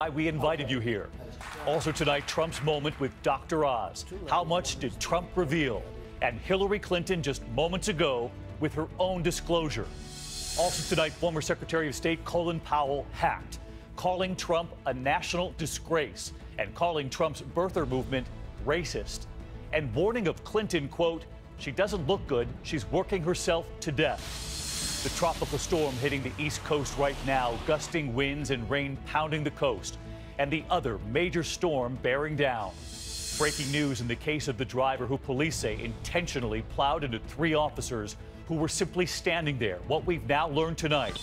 Why we invited you here. Also tonight, Trump's moment with Dr. Oz. How much did Trump reveal? And Hillary Clinton just moments ago with her own disclosure. Also tonight, former Secretary of State Colin Powell hacked, calling Trump a national disgrace and calling Trump's birther movement racist. And warning of Clinton, quote, she doesn't look good, she's working herself to death. The tropical storm hitting the East Coast right now, gusting winds and rain pounding the coast, and the other major storm bearing down. Breaking news in the case of the driver who police say intentionally plowed into 3 officers who were simply standing there, what we've now learned tonight.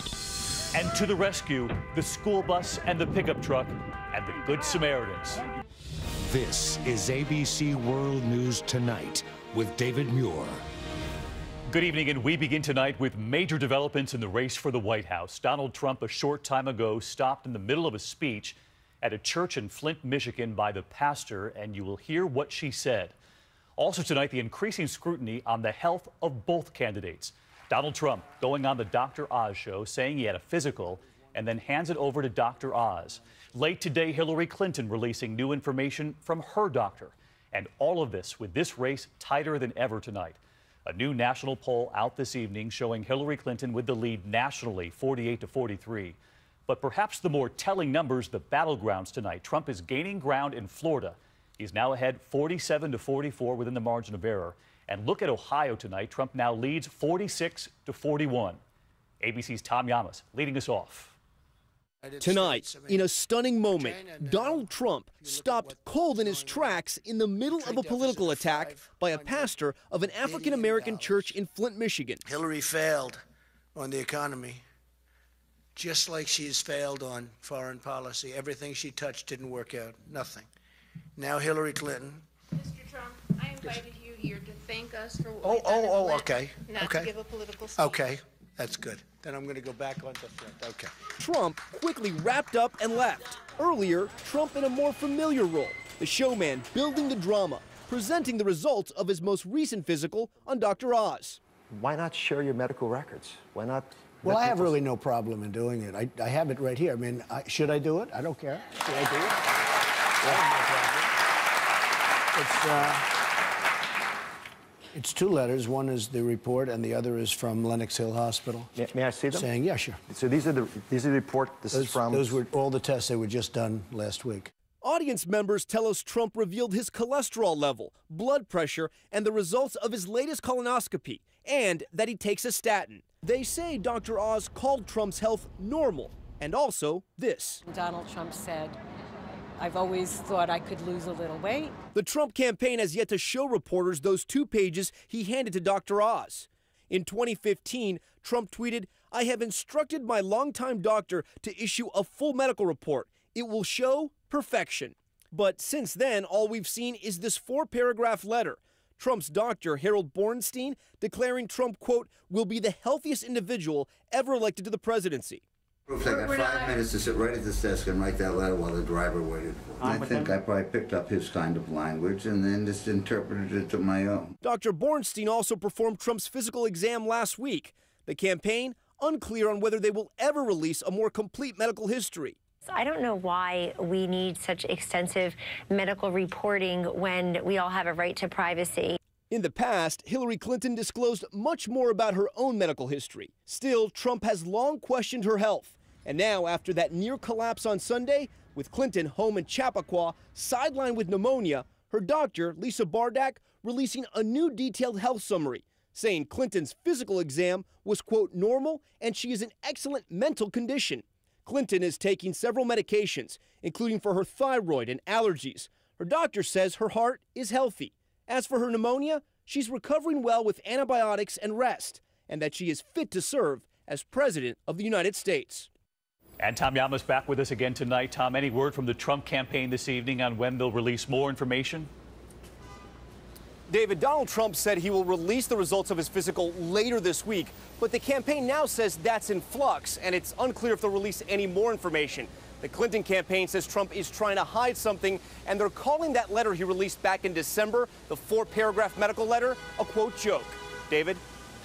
And to the rescue, the school bus and the pickup truck and the Good Samaritans. This is ABC World News Tonight with David Muir. Good evening, and we begin tonight with major developments in the race for the White House. Donald Trump, a short time ago, stopped in the middle of a speech at a church in Flint, Michigan by the pastor, and you will hear what she said. Also tonight, the increasing scrutiny on the health of both candidates. Donald Trump going on the Dr. Oz show, saying he had a physical, and then hands it over to Dr. Oz. Late today, Hillary Clinton releasing new information from her doctor. And all of this with this race tighter than ever tonight. A new national poll out this evening showing Hillary Clinton with the lead nationally, 48-43. But perhaps the more telling numbers, the battlegrounds tonight. Trump is gaining ground in Florida. He's now ahead 47-44 within the margin of error. And look at Ohio tonight. Trump now leads 46-41. ABC's Tom Llamas leading us off. Tonight, in a stunning moment, Donald Trump stopped cold in his tracks in the middle of a political attack by a pastor of an African-American church in Flint, Michigan. Hillary failed on the economy, just like she's failed on foreign policy. Everything she touched didn't work out, nothing. Now Hillary Clinton. Mr. Trump, I invited you here to thank us for what we've done in Flint, okay. not Okay. to give a political speech. Okay, that's good. Then I'm going to go back onto Flint. Okay. Trump quickly wrapped up and left. Earlier, Trump in a more familiar role, the showman building the drama, presenting the results of his most recent physical on Dr. Oz. Why not share your medical records? Why not? Well, I have really no problem in doing it. I have it right here. I mean, should I do it? I don't care. Should I do it? Yeah, no problem. It's 2 letters. One is the report, and the other is from Lenox Hill Hospital. May I see them? Saying, yeah, sure. So these are the report. Those were all the tests that were just done last week. Audience members tell us Trump revealed his cholesterol level, blood pressure, and the results of his latest colonoscopy, and that he takes a statin. They say Dr. Oz called Trump's health normal, and also this. Donald Trump said, I've always thought I could lose a little weight. The Trump campaign has yet to show reporters those 2 pages he handed to Dr. Oz. In 2015, Trump tweeted, I have instructed my longtime doctor to issue a full medical report. It will show perfection. But since then, all we've seen is this 4-paragraph letter. Trump's doctor, Harold Bornstein, declaring Trump, quote, will be the healthiest individual ever elected to the presidency. I got 5 minutes to sit right at this desk and write that letter while the driver waited for me. I think I probably picked up his kind of language and then just interpreted it to my own. Dr. Bornstein also performed Trump's physical exam last week. The campaign unclear on whether they will ever release a more complete medical history. I don't know why we need such extensive medical reporting when we all have a right to privacy. In the past, Hillary Clinton disclosed much more about her own medical history. Still, Trump has long questioned her health. And now, after that near collapse on Sunday, with Clinton home in Chappaqua, sidelined with pneumonia, her doctor, Lisa Bardak, releasing a new detailed health summary, saying Clinton's physical exam was, quote, normal, and she is in excellent mental condition. Clinton is taking several medications, including for her thyroid and allergies. Her doctor says her heart is healthy. As for her pneumonia, she's recovering well with antibiotics and rest, and that she is fit to serve as President of the United States. And Tom Llamas back with us again tonight. Tom, any word from the Trump campaign this evening on when they'll release more information? David, Donald Trump said he will release the results of his physical later this week, but the campaign now says that's in flux, and it's unclear if they'll release any more information. The Clinton campaign says Trump is trying to hide something, and they're calling that letter he released back in December, the 4-paragraph medical letter, a quote joke. David?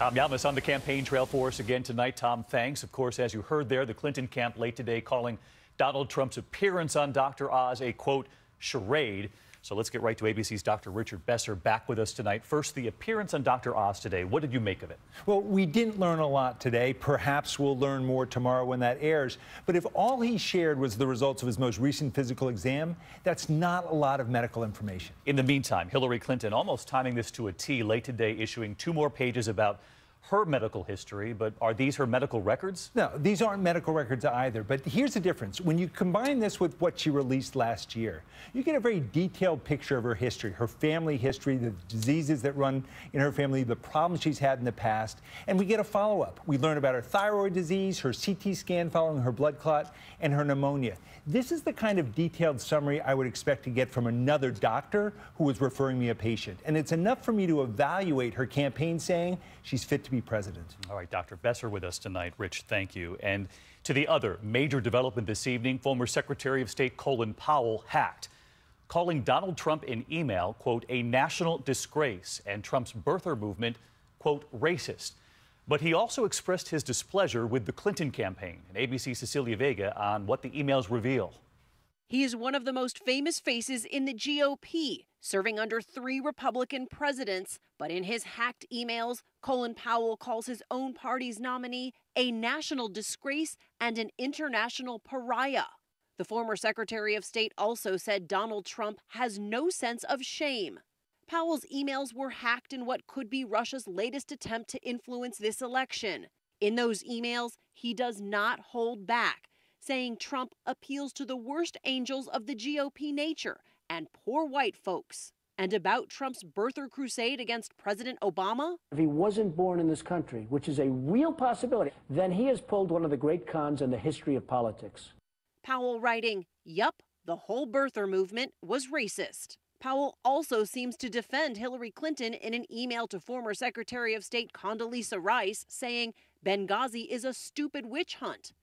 Tom Llamas on the campaign trail for us again tonight. Tom, thanks. Of course, as you heard there, the Clinton camp late today calling Donald Trump's appearance on Dr. Oz a, quote, charade. So let's get right to ABC's Dr. Richard Besser back with us tonight. First, the appearance on Dr. Oz today. What did you make of it? Well, we didn't learn a lot today. Perhaps we'll learn more tomorrow when that airs. But if all he shared was the results of his most recent physical exam, that's not a lot of medical information. In the meantime, Hillary Clinton almost timing this to a T late today, issuing 2 more pages about her medical history. But are these her medical records? No, these aren't medical records either. But here's the difference. When you combine this with what she released last year, you get a very detailed picture of her history, her family history, the diseases that run in her family, the problems she's had in the past, and we get a follow-up. We learn about her thyroid disease, her CT scan following her blood clot, and her pneumonia. This is the kind of detailed summary I would expect to get from another doctor who was referring me a patient. And it's enough for me to evaluate her campaign saying she's fit to be president. All right, Dr. Besser with us tonight. Rich, thank you. And to the other major development this evening, former Secretary of State Colin Powell hacked, calling Donald Trump in email, quote, a national disgrace, and Trump's birther movement, quote, racist. But he also expressed his displeasure with the Clinton campaign. And ABC's Cecilia Vega on what the emails reveal. He is one of the most famous faces in the GOP, serving under 3 Republican presidents. But in his hacked emails, Colin Powell calls his own party's nominee a national disgrace and an international pariah. The former Secretary of State also said Donald Trump has no sense of shame. Powell's emails were hacked in what could be Russia's latest attempt to influence this election. In those emails, he does not hold back, saying Trump appeals to the worst angels of the GOP nature and poor white folks. And about Trump's birther crusade against President Obama? If he wasn't born in this country, which is a real possibility, then he has pulled one of the great cons in the history of politics. Powell writing, yup, the whole birther movement was racist. Powell also seems to defend Hillary Clinton in an email to former Secretary of State Condoleezza Rice, saying Benghazi is a stupid witch hunt.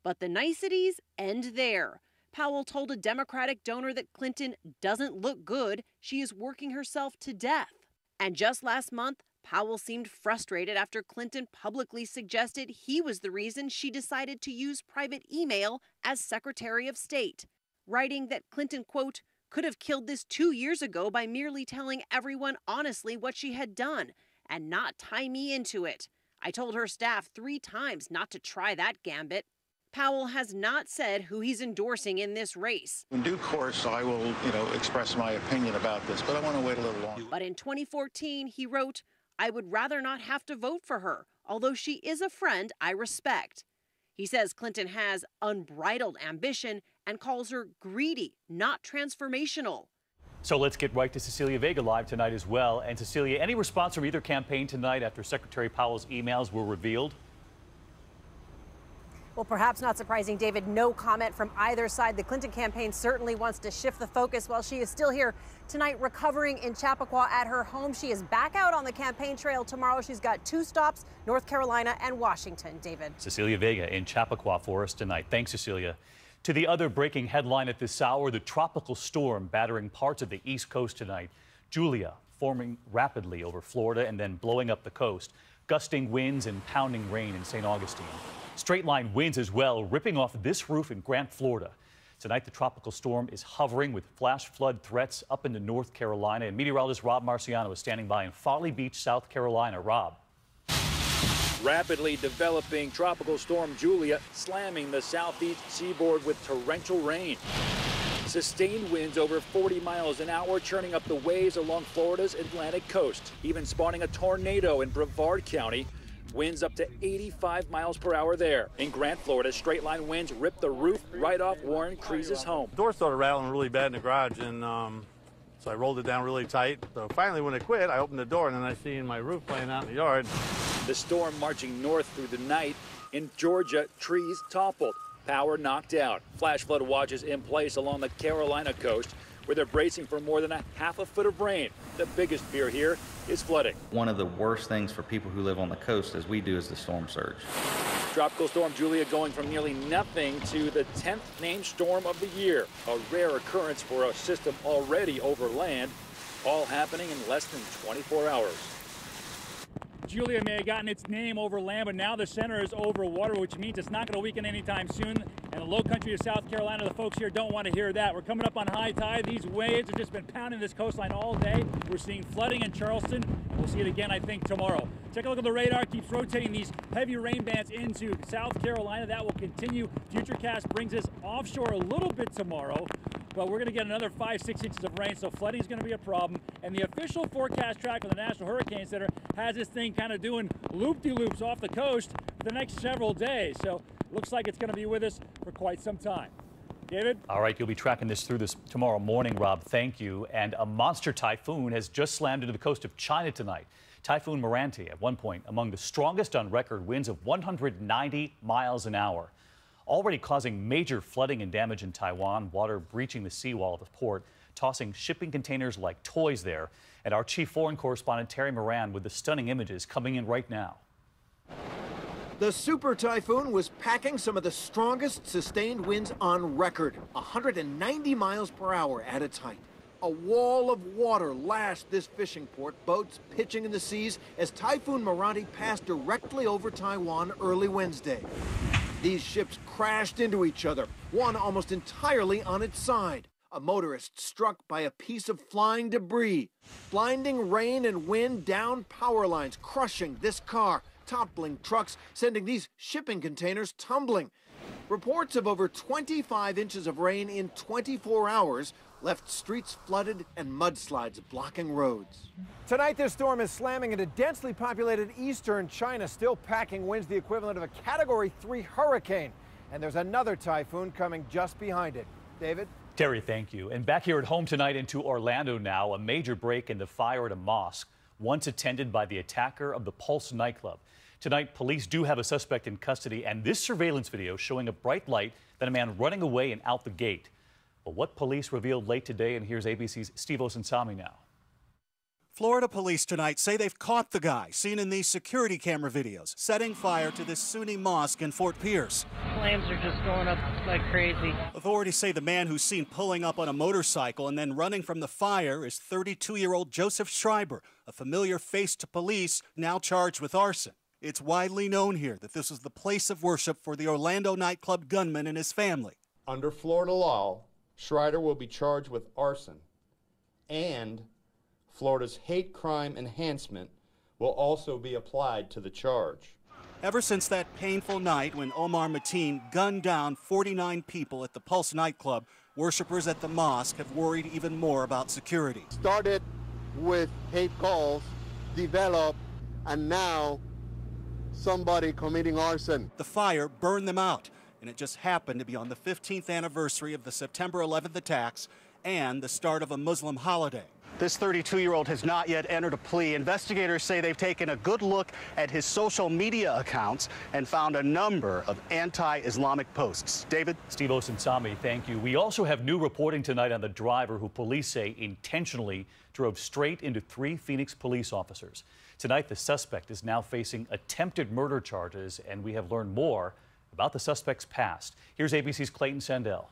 But the niceties end there. Powell told a Democratic donor that Clinton doesn't look good. She is working herself to death. And just last month, Powell seemed frustrated after Clinton publicly suggested he was the reason she decided to use private email as Secretary of State, writing that Clinton, quote, could have killed this 2 years ago by merely telling everyone honestly what she had done and not tie me into it. I told her staff 3 times not to try that gambit. Powell has not said who he's endorsing in this race. In due course, I will, express my opinion about this, but I want to wait a little longer. But in 2014, he wrote, I would rather not have to vote for her, although she is a friend I respect. He says Clinton has unbridled ambition and calls her greedy, not transformational. So let's get right to Cecilia Vega live tonight as well. And Cecilia, any response from either campaign tonight after Secretary Powell's emails were revealed? Well, perhaps not surprising, David, no comment from either side. The Clinton campaign certainly wants to shift the focus while she is still here tonight recovering in Chappaqua at her home. She is back out on the campaign trail tomorrow. She's got 2 stops, North Carolina and Washington. David. Cecilia Vega in Chappaqua for us tonight. Thanks, Cecilia. To the other breaking headline at this hour, the tropical storm battering parts of the East Coast tonight. Wjla forming rapidly over Florida and then blowing up the coast. Gusting winds and pounding rain in St. Augustine. Straight line winds as well, ripping off this roof in Grant, Florida. Tonight, the tropical storm is hovering with flash flood threats up into North Carolina. And meteorologist Rob Marciano is standing by in Folly Beach, South Carolina. Rob. Rapidly developing tropical storm Wjla slamming the southeast seaboard with torrential rain. Sustained winds over 40 miles an hour churning up the waves along Florida's Atlantic coast, even spawning a tornado in Brevard County. Winds up to 85 miles per hour there. In Grant, Florida, straight line winds ripped the roof right off Warren Creese's home. The door started rattling really bad in the garage, and so I rolled it down really tight. So finally, when it quit, I opened the door, and then I seen my roof playing out in the yard. The storm marching north through the night. In Georgia, trees toppled, power knocked out. Flash flood watches in place along the Carolina coast, where they're bracing for more than a half a foot of rain. The biggest fear here is flooding. One of the worst things for people who live on the coast, as we do, is the storm surge. Tropical storm Wjla going from nearly nothing to the 10th named storm of the year. A rare occurrence for a system already over land, all happening in less than 24 hours. Wjla may have gotten its name over land, but now the center is over water, which means it's not going to weaken anytime soon. And the low country of South Carolina, the folks here don't want to hear that. We're coming up on high tide. These waves have just been pounding this coastline all day. We're seeing flooding in Charleston, and we'll see it again, I think, tomorrow. Take a look at the radar. Keeps rotating these heavy rain bands into South Carolina. That will continue. Futurecast brings us offshore a little bit tomorrow, but we're going to get another 5-6 inches of rain, so flooding is going to be a problem. And the official forecast track for the National Hurricane Center has this thing kind of doing loop-de-loops off the coast for the next several days. So looks like it's going to be with us for quite some time. David? All right, you'll be tracking this through this tomorrow morning, Rob. Thank you. And a monster typhoon has just slammed into the coast of China tonight. Typhoon Meranti, at one point, among the strongest on record, winds of 190 miles an hour. Already causing major flooding and damage in Taiwan, water breaching the seawall of the port, tossing shipping containers like toys there. And our chief foreign correspondent, Terry Moran, with the stunning images coming in right now. The super typhoon was packing some of the strongest sustained winds on record, 190 miles per hour at its height. A wall of water lashed this fishing port, boats pitching in the seas as Typhoon Meranti passed directly over Taiwan early Wednesday. These ships crashed into each other, one almost entirely on its side. A motorist struck by a piece of flying debris. Blinding rain and wind down power lines, crushing this car, toppling trucks, sending these shipping containers tumbling. Reports of over 25 inches of rain in 24 hours left streets flooded and mudslides blocking roads. Tonight, this storm is slamming into densely populated eastern China, still packing winds the equivalent of a Category 3 hurricane. And there's another typhoon coming just behind it. David? Terry, thank you. And back here at home tonight into Orlando now, a major break in the fire at a mosque, once attended by the attacker of the Pulse nightclub. Tonight, police do have a suspect in custody, and this surveillance video showing a bright light, then a man running away and out the gate. But what police revealed late today, and here's ABC's Steve Osensami now. Florida police tonight say they've caught the guy seen in these security camera videos, setting fire to this Sunni mosque in Fort Pierce. Flames are just going up like crazy. Authorities say the man who's seen pulling up on a motorcycle and then running from the fire is 32-year-old Joseph Schreiber, a familiar face to police, now charged with arson. It's widely known here that this is the place of worship for the Orlando nightclub gunman and his family. Under Florida law, Schreiber will be charged with arson, and Florida's hate crime enhancement will also be applied to the charge. Ever since that painful night when Omar Mateen gunned down 49 people at the Pulse nightclub, worshipers at the mosque have worried even more about security. Started with hate calls, developed, and now somebody committing arson. The fire burned them out, and it just happened to be on the 15th anniversary of the September 11th attacks and the start of a Muslim holiday. This 32-year-old has not yet entered a plea. Investigators say they've taken a good look at his social media accounts and found a number of anti-Islamic posts. David? Steve Osensami, thank you. We also have new reporting tonight on the driver who police say intentionally drove straight into 3 Phoenix police officers. Tonight, the suspect is now facing attempted murder charges, and we have learned more about the suspect's past. Here's ABC's Clayton Sandell.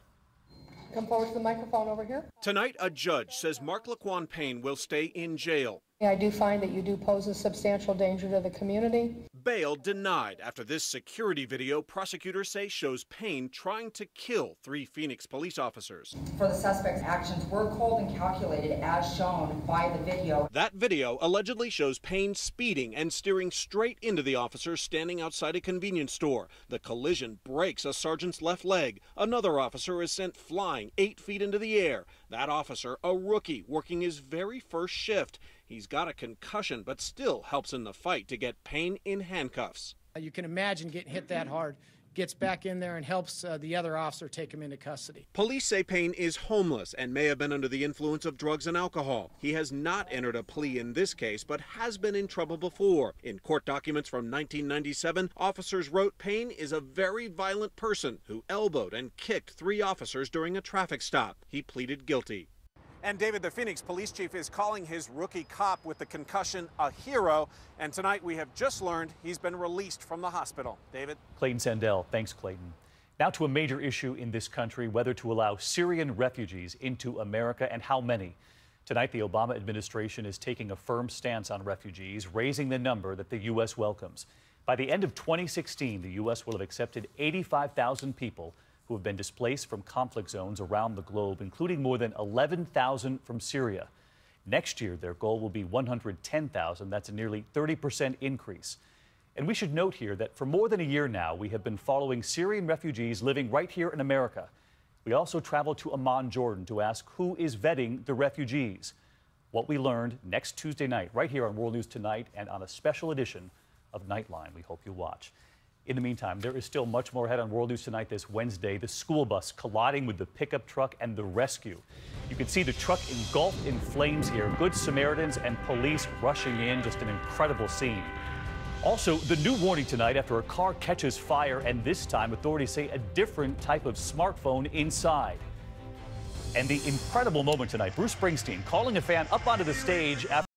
Come forward to the microphone over here. Tonight, a judge says Mark Laquan Payne will stay in jail. I do find that you do pose a substantial danger to the community. Bail denied after this security video prosecutors say shows Payne trying to kill 3 Phoenix police officers. For the suspect's actions were cold and calculated as shown by the video. That video allegedly shows Payne speeding and steering straight into the officers standing outside a convenience store. The collision breaks a sergeant's left leg. Another officer is sent flying 8 feet into the air. That officer, a rookie, working his very first shift. He's got a concussion, but still helps in the fight to get Payne in handcuffs. You can imagine getting hit that hard, gets back in there and helps the other officer take him into custody. Police say Payne is homeless and may have been under the influence of drugs and alcohol. He has not entered a plea in this case, but has been in trouble before. In court documents from 1997, officers wrote Payne is a very violent person who elbowed and kicked 3 officers during a traffic stop. He pleaded guilty. And David, the Phoenix police chief is calling his rookie cop with the concussion a hero. And tonight we have just learned he's been released from the hospital. David? Clayton Sandell. Thanks, Clayton. Now to a major issue in this country, whether to allow Syrian refugees into America and how many. Tonight, the Obama administration is taking a firm stance on refugees, raising the number that the U.S. welcomes. By the end of 2016, the U.S. will have accepted 85,000 people, who have been displaced from conflict zones around the globe, including more than 11,000 from Syria. Next year, their goal will be 110,000. That's a nearly 30% increase. And we should note here that for more than a year now, we have been following Syrian refugees living right here in America. We also traveled to Amman, Jordan, to ask who is vetting the refugees. What we learned next Tuesday night, right here on World News Tonight and on a special edition of Nightline. We hope you'll watch. In the meantime, there is still much more ahead on World News Tonight this Wednesday. The school bus colliding with the pickup truck and the rescue. You can see the truck engulfed in flames here. Good Samaritans and police rushing in. Just an incredible scene. Also, the new warning tonight after a car catches fire, and this time authorities say a different type of smartphone inside. And the incredible moment tonight, Bruce Springsteen calling a fan up onto the stage after